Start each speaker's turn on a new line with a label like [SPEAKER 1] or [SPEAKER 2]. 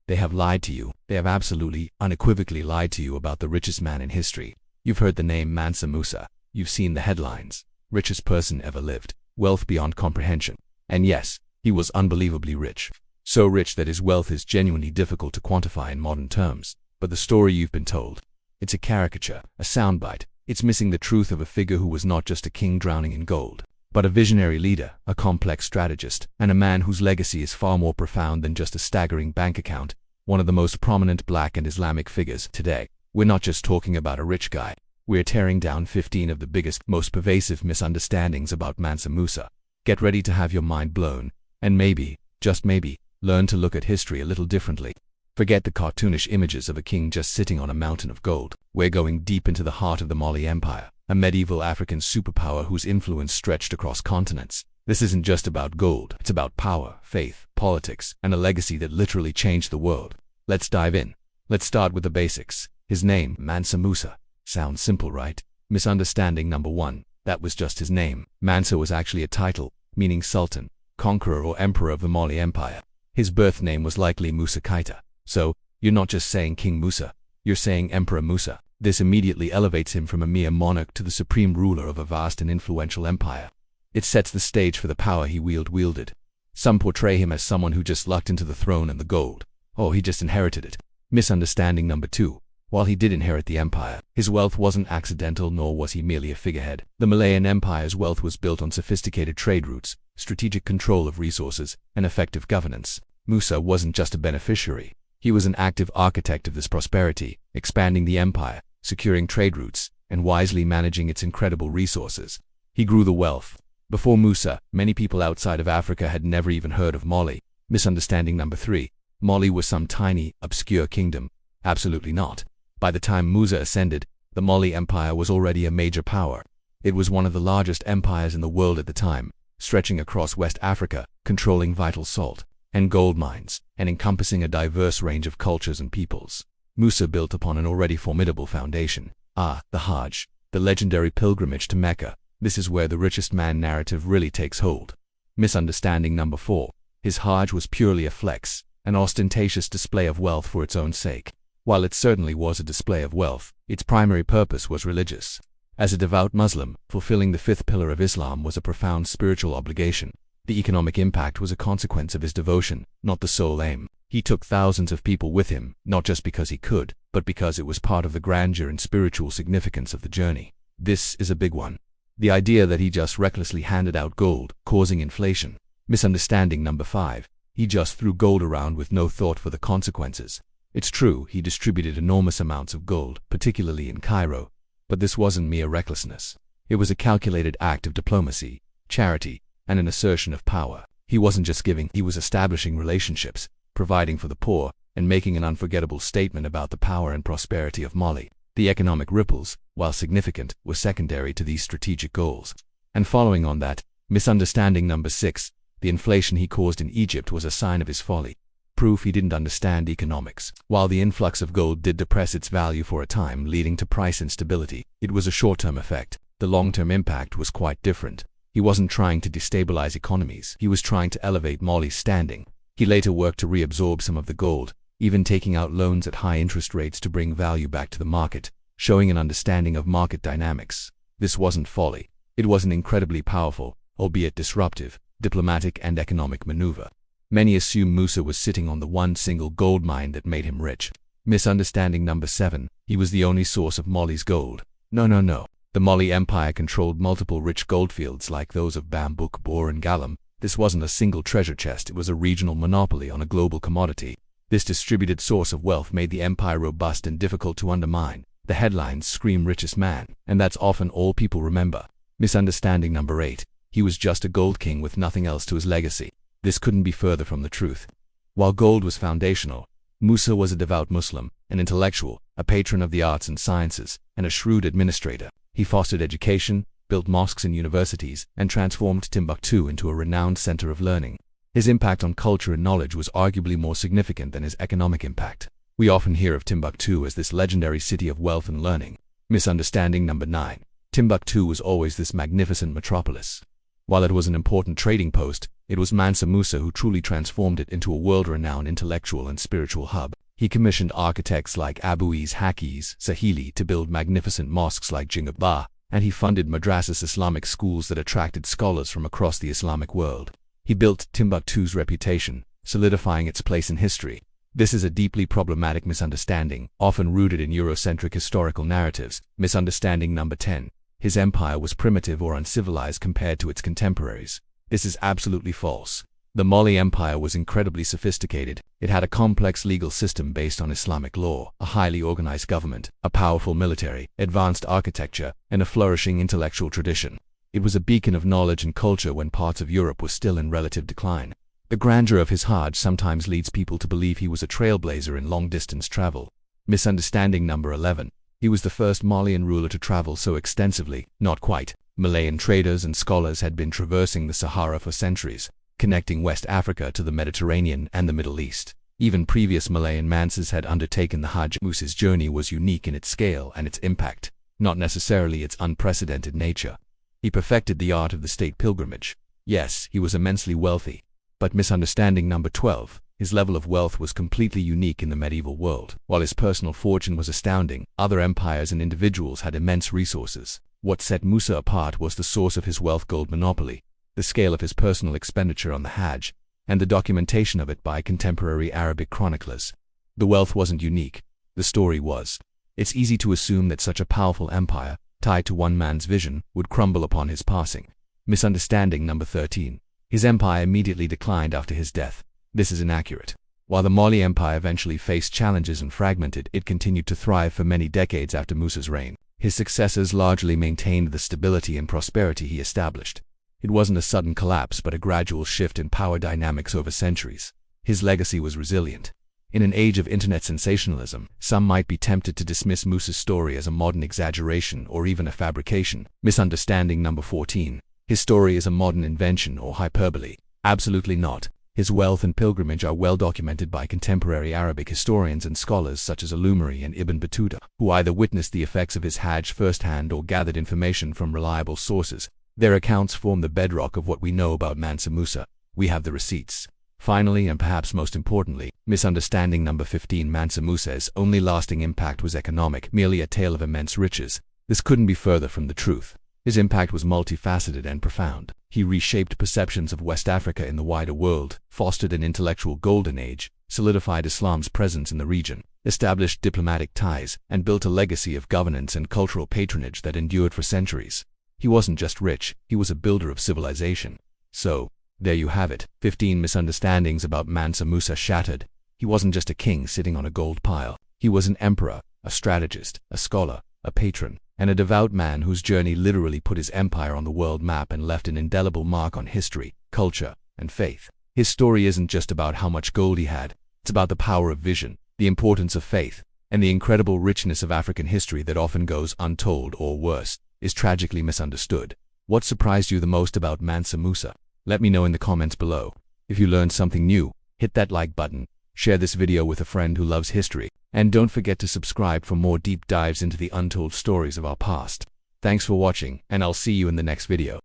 [SPEAKER 1] They have lied to you. They have absolutely, unequivocally lied to you about the richest man in history. You've heard the name Mansa Musa. You've seen the headlines. Richest person ever lived. Wealth beyond comprehension. And yes, he was unbelievably rich. So rich that his wealth is genuinely difficult to quantify in modern terms. But the story you've been told, it's a caricature, a soundbite. It's missing the truth of a figure who was not just a king drowning in gold, but a visionary leader, a complex strategist, and a man whose legacy is far more profound than just a staggering bank account, one of the most prominent Black and Islamic figures today. We're not just talking about a rich guy. We're tearing down 15 of the biggest, most pervasive misunderstandings about Mansa Musa. Get ready to have your mind blown, and maybe, just maybe, learn to look at history a little differently. Forget the cartoonish images of a king just sitting on a mountain of gold. We're going deep into the heart of the Mali Empire, a medieval African superpower whose influence stretched across continents. This isn't just about gold, it's about power, faith, politics, and a legacy that literally changed the world. Let's dive in. Let's start with the basics. His name, Mansa Musa. Sounds simple, right? Misunderstanding number 1. That was just his name. Mansa was actually a title, meaning Sultan, conqueror or emperor of the Mali Empire. His birth name was likely Musa Keita. So, you're not just saying King Musa, you're saying Emperor Musa. This immediately elevates him from a mere monarch to the supreme ruler of a vast and influential empire. It sets the stage for the power he wielded. Some portray him as someone who just lucked into the throne and the gold. Oh, he just inherited it. Misunderstanding number 2. While he did inherit the empire, his wealth wasn't accidental, nor was he merely a figurehead. The Malayan Empire's wealth was built on sophisticated trade routes, strategic control of resources, and effective governance. Musa wasn't just a beneficiary. He was an active architect of this prosperity, expanding the empire, securing trade routes, and wisely managing its incredible resources. He grew the wealth. Before Musa, many people outside of Africa had never even heard of Mali. Misunderstanding number 3. Mali was some tiny, obscure kingdom. Absolutely not. By the time Musa ascended, the Mali Empire was already a major power. It was one of the largest empires in the world at the time, stretching across West Africa, controlling vital salt and gold mines, and encompassing a diverse range of cultures and peoples. Musa built upon an already formidable foundation. The Hajj, the legendary pilgrimage to Mecca. This is where the richest man narrative really takes hold. Misunderstanding number 4. His Hajj was purely a flex, an ostentatious display of wealth for its own sake. While it certainly was a display of wealth, its primary purpose was religious. As a devout Muslim, fulfilling the 5th pillar of Islam was a profound spiritual obligation. The economic impact was a consequence of his devotion, not the sole aim. He took thousands of people with him, not just because he could, but because it was part of the grandeur and spiritual significance of the journey. This is a big one. The idea that he just recklessly handed out gold, causing inflation. Misunderstanding number 5. He just threw gold around with no thought for the consequences. It's true, he distributed enormous amounts of gold, particularly in Cairo. But this wasn't mere recklessness. It was a calculated act of diplomacy, charity, and an assertion of power. He wasn't just giving, he was establishing relationships, providing for the poor, and making an unforgettable statement about the power and prosperity of Mali. The economic ripples, while significant, were secondary to these strategic goals. And following on that, misunderstanding number 6, the inflation he caused in Egypt was a sign of his folly. Proof he didn't understand economics. While the influx of gold did depress its value for a time, leading to price instability, it was a short-term effect. The long-term impact was quite different. He wasn't trying to destabilize economies. He was trying to elevate Mali's standing. He later worked to reabsorb some of the gold, even taking out loans at high interest rates to bring value back to the market, showing an understanding of market dynamics. This wasn't folly. It was an incredibly powerful, albeit disruptive, diplomatic and economic maneuver. Many assume Musa was sitting on the one single gold mine that made him rich. Misunderstanding number 7. He was the only source of Mali's gold. No. The Mali Empire controlled multiple rich goldfields like those of Bambuk, Bor and Galam. This wasn't a single treasure chest, it was a regional monopoly on a global commodity. This distributed source of wealth made the empire robust and difficult to undermine. The headlines scream richest man, and that's often all people remember. Misunderstanding number 8. He was just a gold king with nothing else to his legacy. This couldn't be further from the truth. While gold was foundational, Musa was a devout Muslim, an intellectual, a patron of the arts and sciences, and a shrewd administrator. He fostered education, built mosques and universities, and transformed Timbuktu into a renowned center of learning. His impact on culture and knowledge was arguably more significant than his economic impact. We often hear of Timbuktu as this legendary city of wealth and learning. Misunderstanding number 9. Timbuktu was always this magnificent metropolis. While it was an important trading post, it was Mansa Musa who truly transformed it into a world-renowned intellectual and spiritual hub. He commissioned architects like Abuiz Hafiz Sahili to build magnificent mosques like Jingabah, and he funded madrasas, Islamic schools that attracted scholars from across the Islamic world. He built Timbuktu's reputation, solidifying its place in history. This is a deeply problematic misunderstanding, often rooted in Eurocentric historical narratives. Misunderstanding number 10. His empire was primitive or uncivilized compared to its contemporaries. This is absolutely false. The Mali Empire was incredibly sophisticated. It had a complex legal system based on Islamic law, a highly organized government, a powerful military, advanced architecture, and a flourishing intellectual tradition. It was a beacon of knowledge and culture when parts of Europe were still in relative decline. The grandeur of his Hajj sometimes leads people to believe he was a trailblazer in long-distance travel. Misunderstanding number 11. He was the first Malian ruler to travel so extensively. Not quite. Malayan traders and scholars had been traversing the Sahara for centuries, connecting West Africa to the Mediterranean and the Middle East. Even previous Malayan Mansas had undertaken the Hajj. Musa's journey was unique in its scale and its impact, not necessarily its unprecedented nature. He perfected the art of the state pilgrimage. Yes, he was immensely wealthy. But misunderstanding number 12. His level of wealth was completely unique in the medieval world. While his personal fortune was astounding, other empires and individuals had immense resources. What set Musa apart was the source of his wealth: gold monopoly, the scale of his personal expenditure on the Hajj, and the documentation of it by contemporary Arabic chroniclers. The wealth wasn't unique. The story was. It's easy to assume that such a powerful empire, tied to one man's vision, would crumble upon his passing. Misunderstanding number 13. His empire immediately declined after his death. This is inaccurate. While the Mali Empire eventually faced challenges and fragmented, it continued to thrive for many decades after Musa's reign. His successors largely maintained the stability and prosperity he established. It wasn't a sudden collapse but a gradual shift in power dynamics over centuries. His legacy was resilient. In an age of internet sensationalism, some might be tempted to dismiss Musa's story as a modern exaggeration or even a fabrication. Misunderstanding number 14. His story is a modern invention or hyperbole. Absolutely not. His wealth and pilgrimage are well documented by contemporary Arabic historians and scholars such as Al-Umari and Ibn Battuta, who either witnessed the effects of his Hajj firsthand or gathered information from reliable sources. Their accounts form the bedrock of what we know about Mansa Musa. We have the receipts. Finally, and perhaps most importantly, misunderstanding number 15. Mansa Musa's only lasting impact was economic, merely a tale of immense riches. This couldn't be further from the truth. His impact was multifaceted and profound. He reshaped perceptions of West Africa in the wider world, fostered an intellectual golden age, solidified Islam's presence in the region, established diplomatic ties, and built a legacy of governance and cultural patronage that endured for centuries. He wasn't just rich, he was a builder of civilization. So, there you have it, 15 misunderstandings about Mansa Musa shattered. He wasn't just a king sitting on a gold pile. He was an emperor, a strategist, a scholar, a patron, and a devout man whose journey literally put his empire on the world map and left an indelible mark on history, culture, and faith. His story isn't just about how much gold he had, it's about the power of vision, the importance of faith, and the incredible richness of African history that often goes untold or worse, is tragically misunderstood. What surprised you the most about Mansa Musa? Let me know in the comments below. If you learned something new, hit that like button, share this video with a friend who loves history, and don't forget to subscribe for more deep dives into the untold stories of our past. Thanks for watching, and I'll see you in the next video.